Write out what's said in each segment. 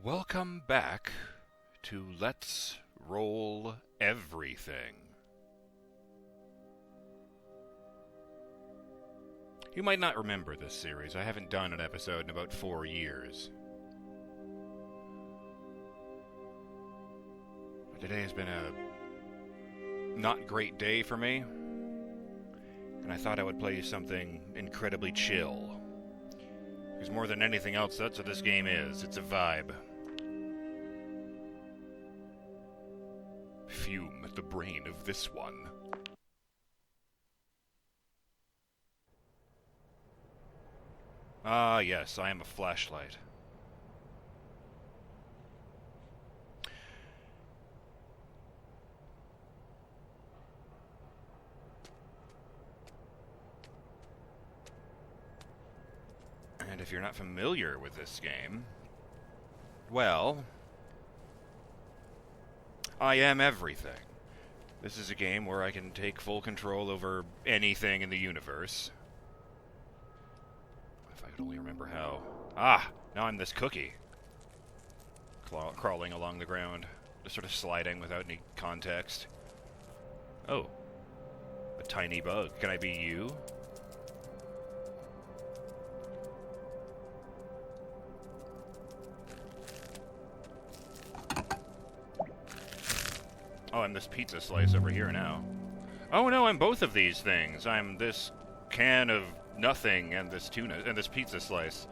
Welcome back to Let's Roll Everything. You might not remember this series. I haven't done an episode in about 4 years. Today has been a not great day for me, and I thought I would play you something incredibly chill. Because more than anything else, that's what this game is. It's a vibe. Fume at the brain of this one. Ah, yes, I am a flashlight. And if you're not familiar with this game, well, I am everything. This is a game where I can take full control over anything in the universe. If I could only remember how. Ah! Now I'm this cookie. Crawling along the ground. Just sort of sliding without any context. Oh. A tiny bug. Can I be you? Oh, I'm this pizza slice over here now. Oh no, I'm both of these things. I'm this can of nothing and this tuna and this pizza slice.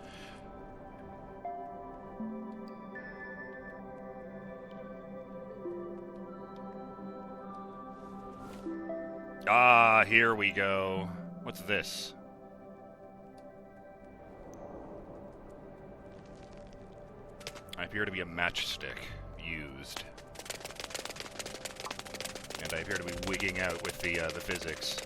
Ah, here we go. What's this? I appear to be a matchstick used. And I appear to be wigging out with the physics.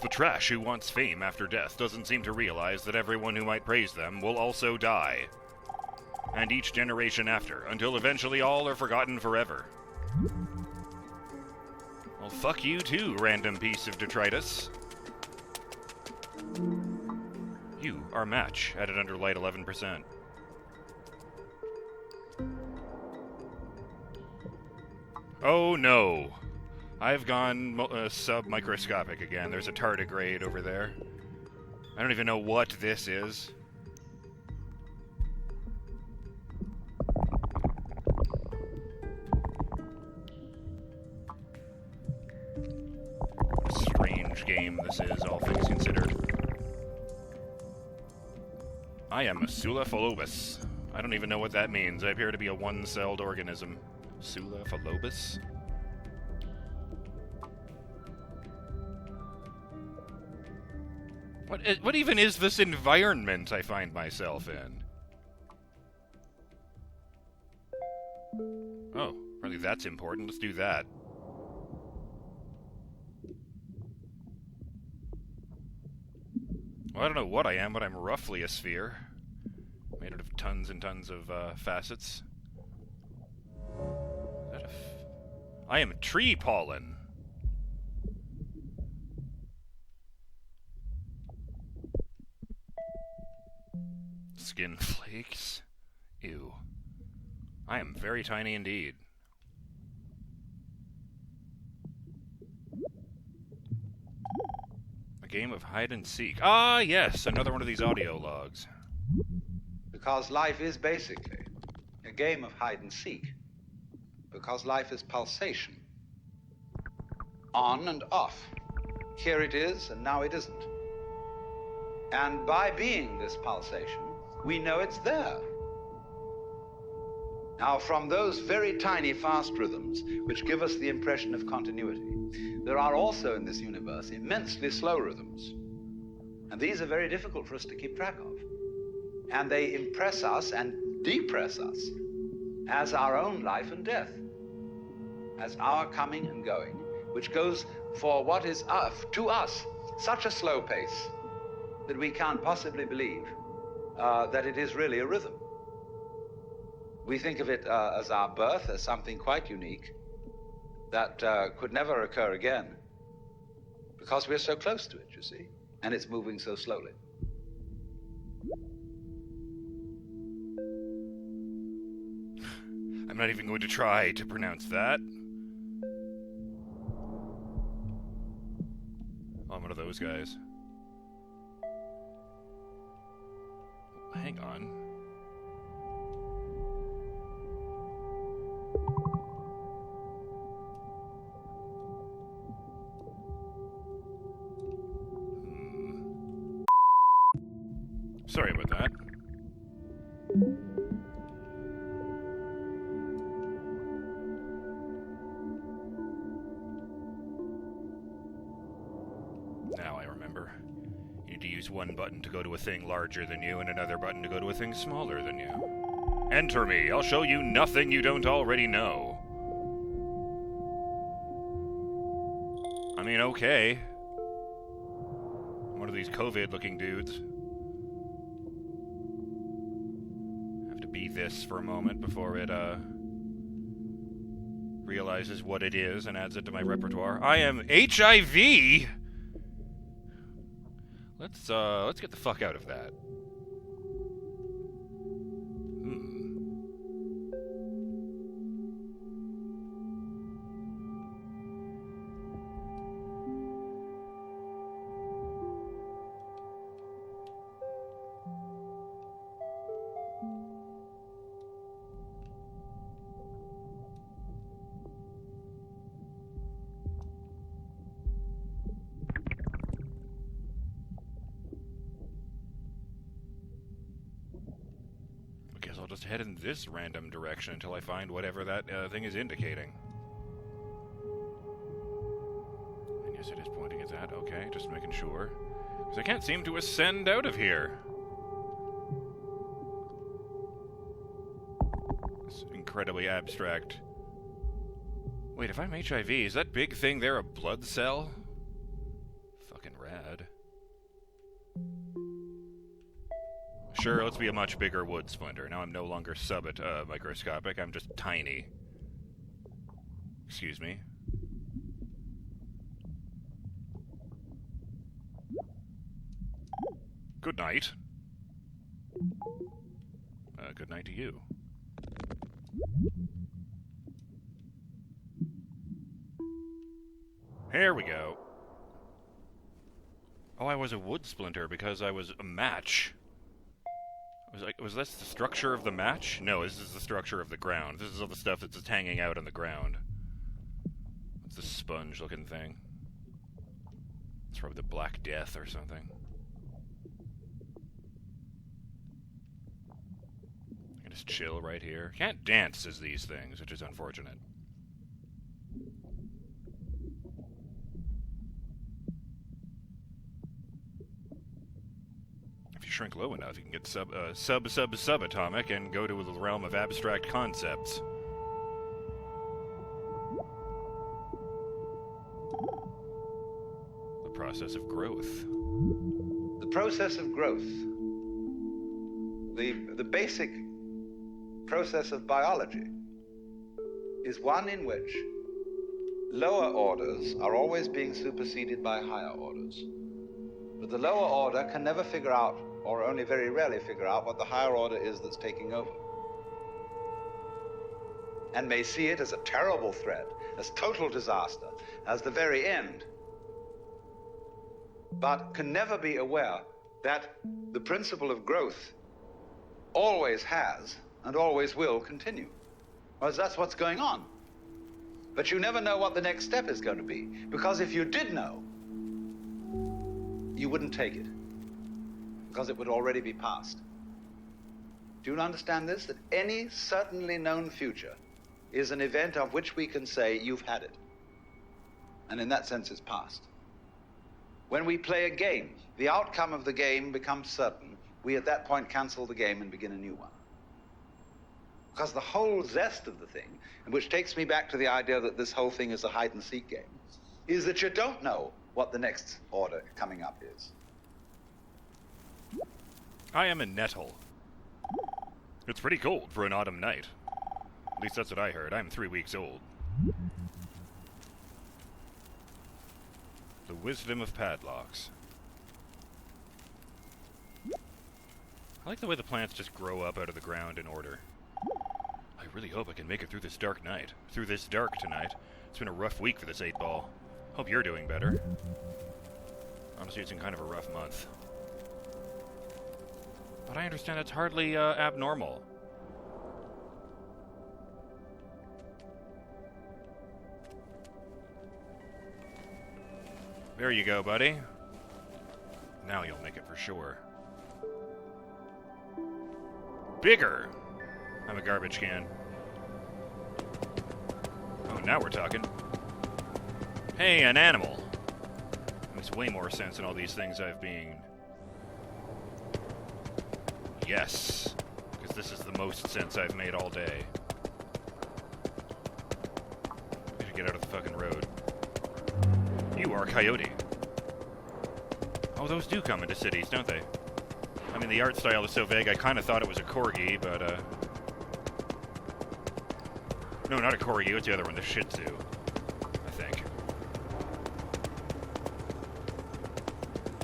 The trash who wants fame after death doesn't seem to realize that everyone who might praise them will also die. And each generation after, until eventually all are forgotten forever. Well, fuck you too, random piece of detritus. You are match, added under light 11%. Oh no, I've gone sub-microscopic again. There's a tardigrade over there. I don't even know what this is. Strange game this is, all things considered. I am Sulapholobus. I don't even know what that means. I appear to be a one-celled organism. Sulapholobus? What even is this environment I find myself in? Oh, really that's important. Let's do that. Well, I don't know what I am, but I'm roughly a sphere. Made out of tons and tons of facets. I am tree pollen. Skin flakes? Ew. I am very tiny indeed. A game of hide and seek. Ah, yes, another one of these audio logs. Because life is basically a game of hide and seek. Because life is pulsation. On and off. Here it is, and now it isn't. And by being this pulsation, we know it's there. Now, from those very tiny fast rhythms, which give us the impression of continuity, there are also in this universe immensely slow rhythms. And these are very difficult for us to keep track of. And they impress us and depress us as our own life and death, as our coming and going, which goes for what is to us such a slow pace that we can't possibly believe that it is really a rhythm. We think of it as our birth, as something quite unique that could never occur again because we're so close to it, you see, and it's moving so slowly. not even going to try to pronounce that. I'm one of those guys. Hang on. Sorry about that. Now I remember. You need to use one button to go to a thing larger than you and another button to go to a thing smaller than you. Enter me. I'll show you nothing you don't already know. I mean, okay. I'm one of these COVID-looking dudes. Have to be this for a moment before it, realizes what it is and adds it to my repertoire. I am HIV! Let's get the fuck out of that. I'll just head in this random direction until I find whatever that thing is indicating. And yes, it is pointing at that. Okay, just making sure. Because I can't seem to ascend out of here. It's incredibly abstract. Wait, if I'm HIV, is that big thing there a blood cell? Fucking rad. Sure, let's be a much bigger wood splinter. Now I'm no longer microscopic, I'm just tiny. Excuse me. Good night. Good night to you. Here we go. Oh, I was a wood splinter because I was a match. Was this the structure of the match? No, this is the structure of the ground. This is all the stuff that's just hanging out on the ground. What's this sponge-looking thing? It's probably the Black Death or something. I can just chill right here. Can't dance as these things, which is unfortunate. Shrink low enough, you can get subatomic and go to the realm of abstract concepts. The process of growth. The process of growth, the basic process of biology, is one in which lower orders are always being superseded by higher orders. But the lower order can never figure out, or only very rarely figure out, what the higher order is that's taking over. And may see it as a terrible threat, as total disaster, as the very end. But can never be aware that the principle of growth always has and always will continue. Whereas that's what's going on. But you never know what the next step is going to be. Because if you did know, you wouldn't take it, because it would already be past. Do you understand this? That any certainly known future is an event of which we can say, you've had it. And in that sense, it's past. When we play a game, the outcome of the game becomes certain. We at that point cancel the game and begin a new one. Because the whole zest of the thing, and which takes me back to the idea that this whole thing is a hide-and-seek game, is that you don't know what the next order coming up is. I am a nettle. It's pretty cold for an autumn night. At least that's what I heard. I'm 3 weeks old. The wisdom of padlocks. I like the way the plants just grow up out of the ground in order. I really hope I can make it through this dark night. Through this dark tonight. It's been a rough week for this 8-ball. Hope you're doing better. Honestly, it's been kind of a rough month. But I understand that's hardly abnormal. There you go, buddy. Now you'll make it for sure. Bigger! I'm a garbage can. Oh, now we're talking. Hey, an animal. Makes way more sense than all these things I've been. Yes. Because this is the most sense I've made all day. I should get out of the fucking road. You are a coyote. Oh, those do come into cities, don't they? I mean, the art style is so vague, I kind of thought it was a corgi, but, no, not a corgi, what's the other one? The Shih Tzu, I think.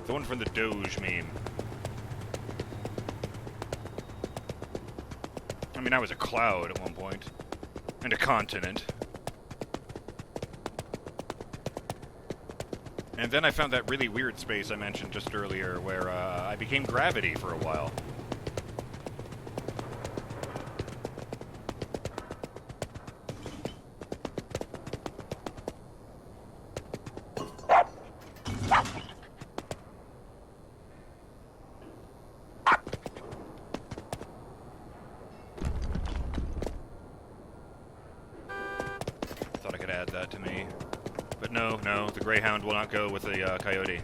The one from the Doge meme. I mean, I was a cloud at one point. And a continent. And then I found that really weird space I mentioned just earlier, where I became gravity for a while. Thought I could add that to me. But no, the Greyhound will not go with the coyote.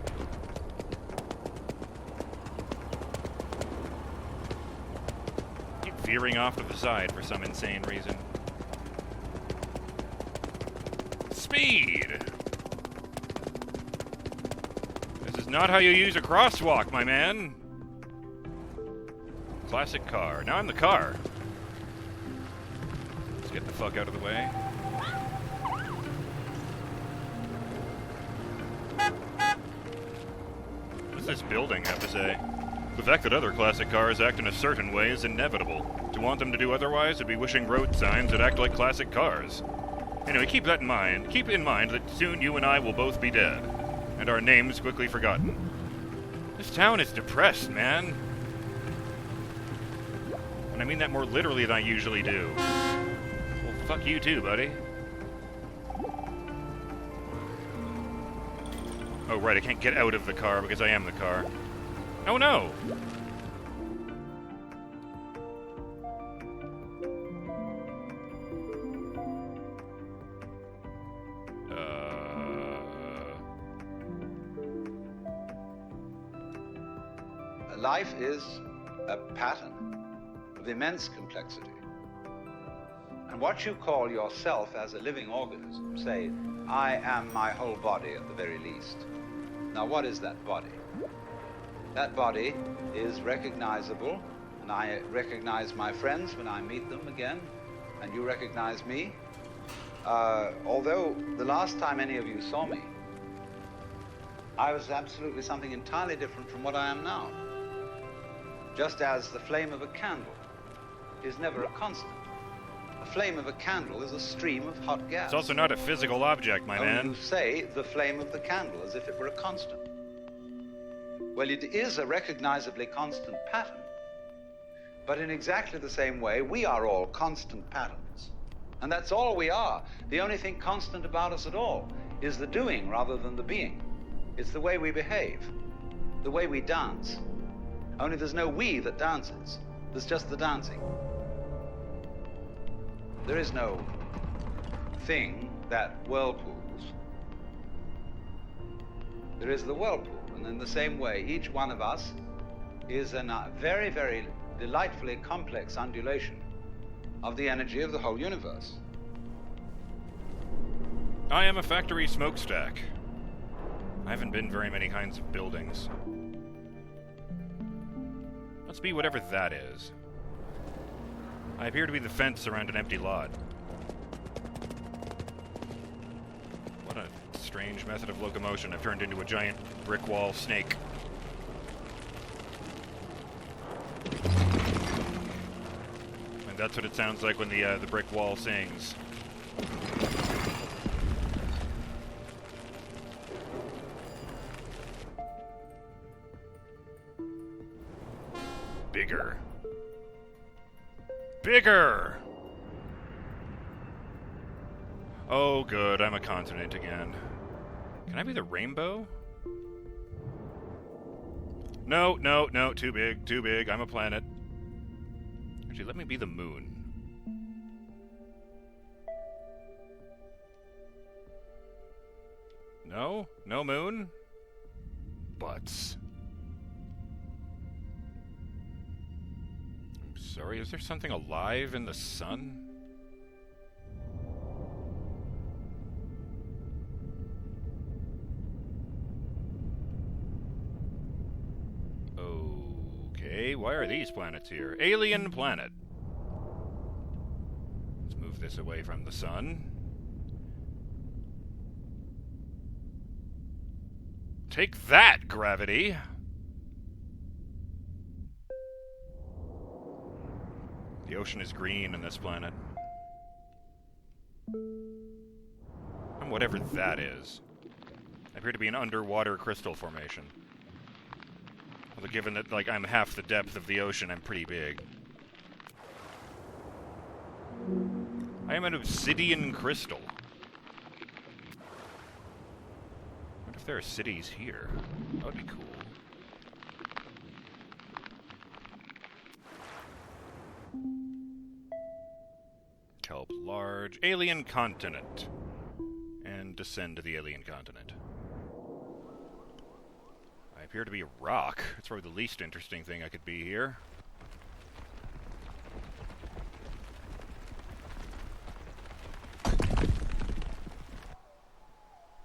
Keep veering off to the side for some insane reason. Speed! This is not how you use a crosswalk, my man! Classic car. Now I'm the car. Let's get the fuck out of the way. This building have to say? The fact that other classic cars act in a certain way is inevitable. To want them to do otherwise would be wishing road signs that act like classic cars. Anyway, keep that in mind. Keep in mind that soon you and I will both be dead, and our names quickly forgotten. This town is depressed, man. And I mean that more literally than I usually do. Well, fuck you too, buddy. Oh, right, I can't get out of the car because I am the car. Oh, no! Life is a pattern of immense complexity. And what you call yourself as a living organism, say, I am my whole body at the very least. Now, what is that body? That body is recognizable, and I recognize my friends when I meet them again, and you recognize me. Although the last time any of you saw me, I was absolutely something entirely different from what I am now. Just as the flame of a candle is never a constant. The flame of a candle is a stream of hot gas. It's also not a physical object, my man. You say the flame of the candle as if it were a constant. Well, it is a recognizably constant pattern. But in exactly the same way, we are all constant patterns. And that's all we are. The only thing constant about us at all is the doing rather than the being. It's the way we behave, the way we dance. Only there's no we that dances. There's just the dancing. There is no thing that whirlpools. There is the whirlpool. And in the same way, each one of us is a very, very delightfully complex undulation of the energy of the whole universe. I am a factory smokestack. I haven't been very many kinds of buildings. Let's be whatever that is. I appear to be the fence around an empty lot. What a strange method of locomotion. I've turned into a giant brick wall snake. And That's what it sounds like when the brick wall sings. Bigger. Bigger! Oh, good. I'm a continent again. Can I be the rainbow? No, no, no. Too big. Too big. I'm a planet. Actually, let me be the moon. No? No moon? Butts. I'm sorry, is there something alive in the sun? Okay, why are these planets here? Alien planet. Let's move this away from the sun. Take that, gravity! The ocean is green in this planet. And whatever that is. I appear to be an underwater crystal formation. Although given that, like, I'm half the depth of the ocean, I'm pretty big. I am an obsidian crystal. What if there are cities here? That would be cool. Kelp large. Alien continent. And descend to the alien continent. I appear to be a rock. That's probably the least interesting thing I could be here.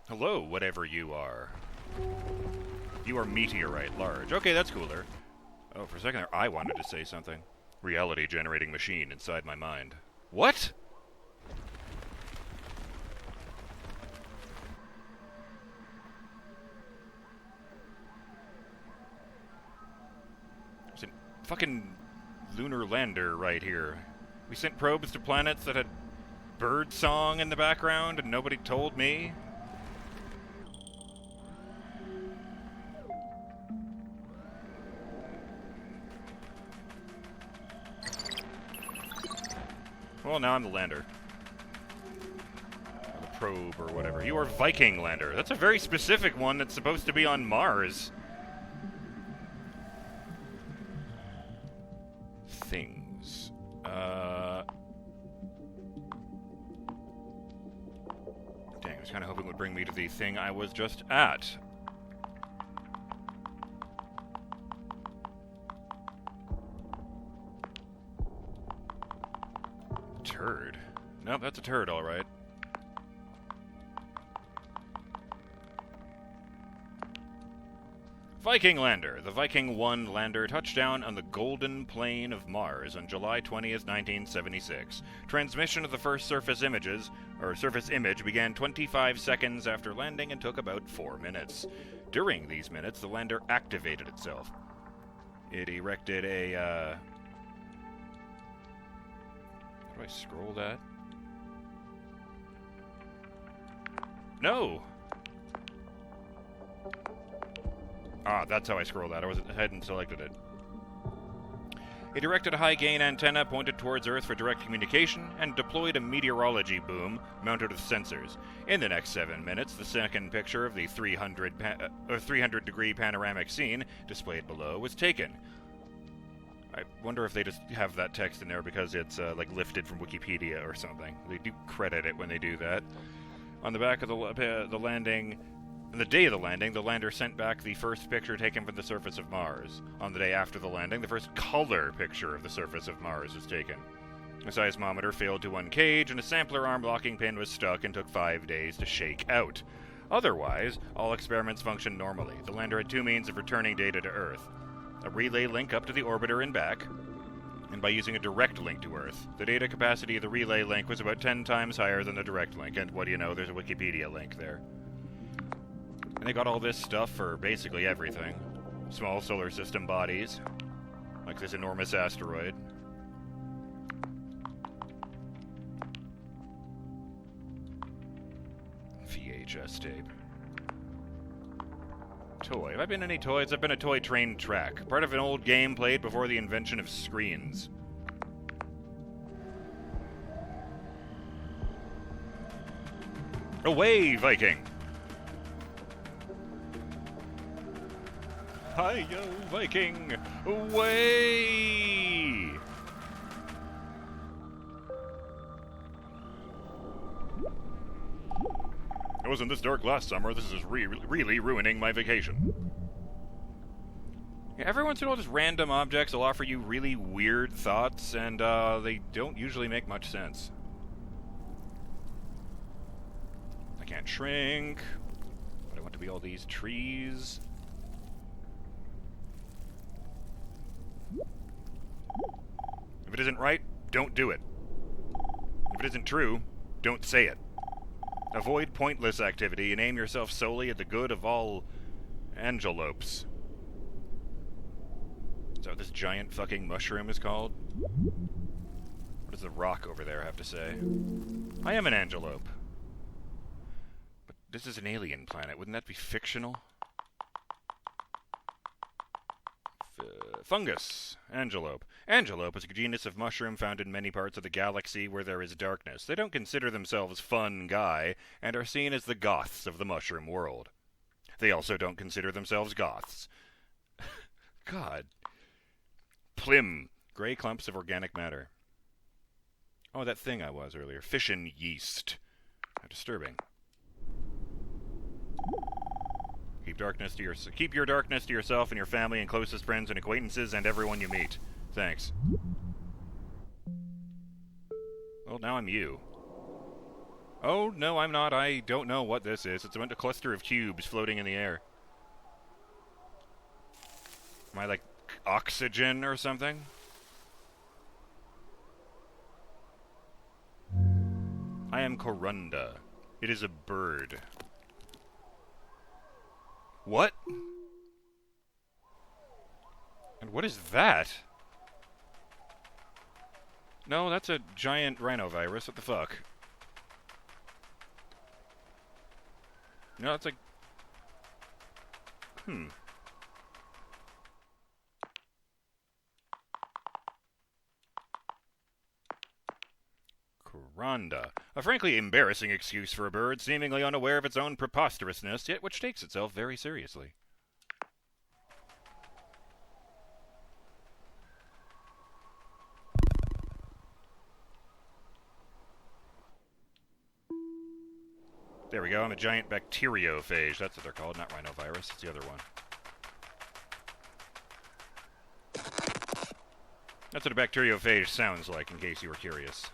Hello, whatever you are. You are meteorite large. Okay, that's cooler. Oh, for a second there, I wanted to say something. Reality generating machine inside my mind. What? There's a fucking lunar lander right here. We sent probes to planets that had bird song in the background and nobody told me. Well, now I'm the lander. Or the probe, or whatever. You are Viking lander. That's a very specific one that's supposed to be on Mars. Things. Dang, I was kind of hoping it would bring me to the thing I was just at. Turd. Nope, that's a turd, all right. Viking lander. The Viking 1 lander touched down on the golden plain of Mars on July 20th, 1976. Transmission of the first surface image began 25 seconds after landing and took about 4 minutes. During these minutes, the lander activated itself. It erected a, How do I scroll that? No! Ah, that's how I scroll that. I hadn't selected it. It erected a high-gain antenna pointed towards Earth for direct communication and deployed a meteorology boom mounted with sensors. In the next 7 minutes, the second picture of the 300-degree panoramic scene displayed below was taken. I wonder if they just have that text in there because it's, like, lifted from Wikipedia or something. They do credit it when they do that. On the back of the landing... On the day of the landing, the lander sent back the first picture taken from the surface of Mars. On the day after the landing, the first color picture of the surface of Mars was taken. A seismometer failed to uncage, and a sampler arm locking pin was stuck and took 5 days to shake out. Otherwise, all experiments functioned normally. The lander had two means of returning data to Earth. A relay link up to the orbiter and back, and by using a direct link to Earth. The data capacity of the relay link was about 10 times higher than the direct link, and what do you know, there's a Wikipedia link there. And they got all this stuff for basically everything. Small solar system bodies, like this enormous asteroid. toy. Have I been any toys? I've been a toy train track. Part of an old game played before the invention of screens. Away, Viking! Hi-yo, Viking! Away! It wasn't this dark last summer. This is really ruining my vacation. Yeah, every once in a while, just random objects will offer you really weird thoughts, and they don't usually make much sense. I can't shrink, but I want to be all these trees. If it isn't right, don't do it. If it isn't true, don't say it. Avoid pointless activity and aim yourself solely at the good of all angelopes. Is that what this giant fucking mushroom is called? What does the rock over there have to say? I am an angelope. But this is an alien planet. Wouldn't that be fictional? Fungus. Angelope. Angelope is a genus of mushroom found in many parts of the galaxy where there is darkness. They don't consider themselves fun guy, and are seen as the goths of the mushroom world. They also don't consider themselves goths. God. Plim. Gray clumps of organic matter. Oh, that thing I was earlier. Fission yeast. How disturbing. Keep your darkness to yourself and your family and closest friends and acquaintances and everyone you meet. Thanks. Well, now I'm you. Oh, no, I'm not. I don't know what this is. It's a cluster of cubes floating in the air. Am I like oxygen or something? I am Corunda. It is a bird. What? And what is that? No, that's a giant rhinovirus. What the fuck? No, it's like... Corunda. A frankly embarrassing excuse for a bird, seemingly unaware of its own preposterousness, yet which takes itself very seriously. There we go, I'm a giant bacteriophage. That's what they're called, not rhinovirus. It's the other one. That's what a bacteriophage sounds like, in case you were curious.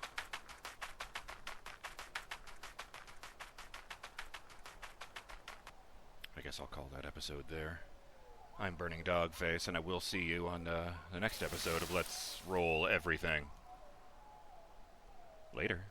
I guess I'll call that episode there. I'm BurningDogFace, and I will see you on the next episode of Let's Roll Everything. Later.